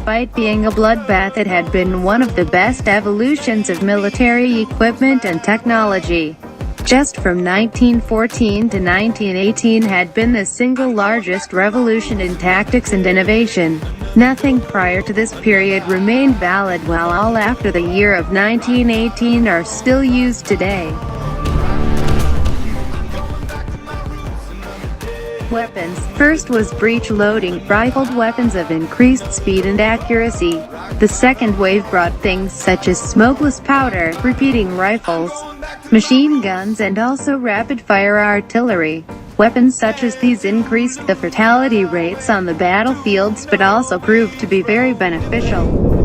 Despite being a bloodbath, it had been one of the best evolutions of military equipment and technology. Just from 1914 to 1918 had been the single largest revolution in tactics and innovation. Nothing prior to this period remained valid, while all after the year of 1918 are still used today. Weapons. First was breech-loading rifled weapons of increased speed and accuracy. The second wave brought things such as smokeless powder, repeating rifles, machine guns, and also rapid-fire artillery. Weapons such as these increased the fatality rates on the battlefields but also proved to be very beneficial.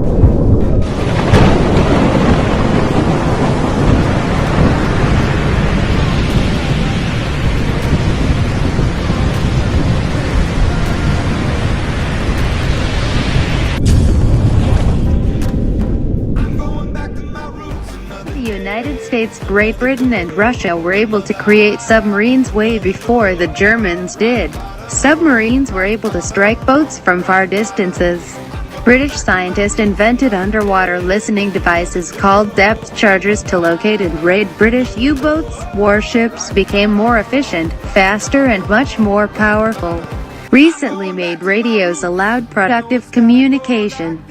The United States, Great Britain, and Russia were able to create submarines way before the Germans did. Submarines were able to strike boats from far distances. British scientists invented underwater listening devices called depth chargers to locate and raid British U-boats. Warships became more efficient, faster, and much more powerful. Recently made radios allowed productive communication.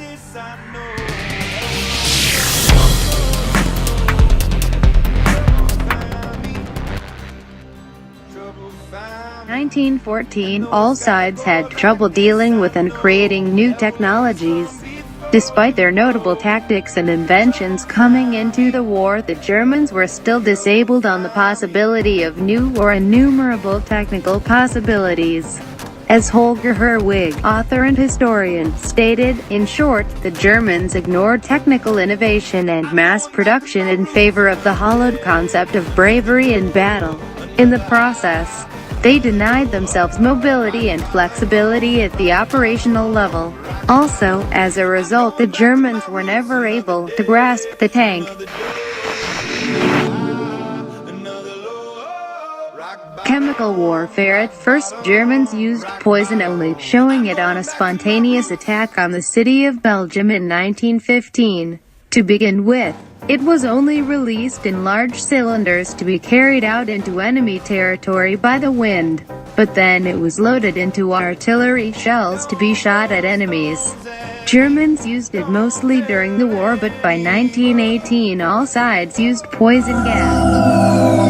1914, all sides had trouble dealing with and creating new technologies. Despite their notable tactics and inventions coming into the war, the Germans were still disabled on the possibility of new or innumerable technical possibilities. As Holger Herwig, author and historian, stated, in short, the Germans ignored technical innovation and mass production in favor of the hollowed concept of bravery in battle. In the process, they denied themselves mobility and flexibility at the operational level. Also, as a result, the Germans were never able to grasp the tank. Chemical warfare. At first, Germans used poison only, showing it on a spontaneous attack on the city of Belgium in 1915. To begin with, it was only released in large cylinders to be carried out into enemy territory by the wind, but then it was loaded into artillery shells to be shot at enemies. Germans used it mostly during the war, but by 1918 all sides used poison gas.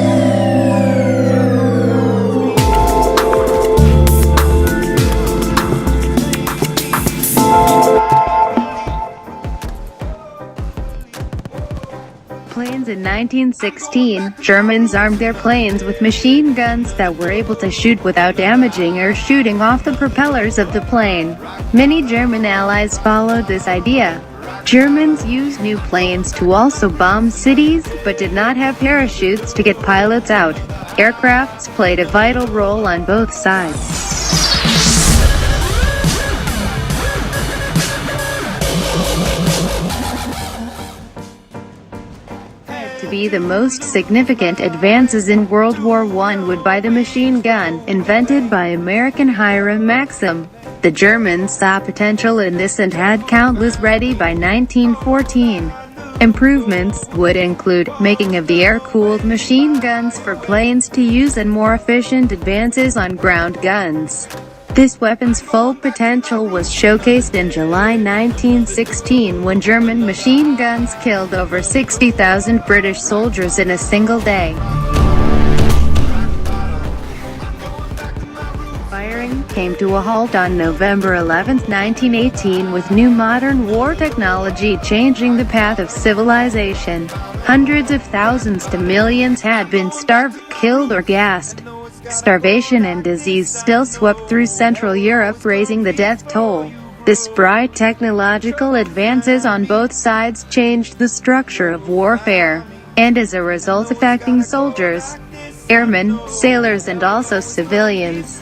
Planes. In 1916, Germans armed their planes with machine guns that were able to shoot without damaging or shooting off the propellers of the plane. Many German allies followed this idea. Germans used new planes to also bomb cities, but did not have parachutes to get pilots out. Aircrafts played a vital role on both sides. To be the most significant advances in World War I would be the machine gun, invented by American Hiram Maxim. The Germans saw potential in this and had countless ready by 1914. Improvements would include making of the air-cooled machine guns for planes to use and more efficient advances on ground guns. This weapon's full potential was showcased in July 1916 when German machine guns killed over 60,000 British soldiers in a single day. Firing came to a halt on November 11, 1918, with new modern war technology changing the path of civilization. Hundreds of thousands to millions had been starved, killed, or gassed. Starvation and disease still swept through Central Europe, raising the death toll. Despite technological advances on both sides changed the structure of warfare, and as a result affecting soldiers, airmen, sailors, and also civilians.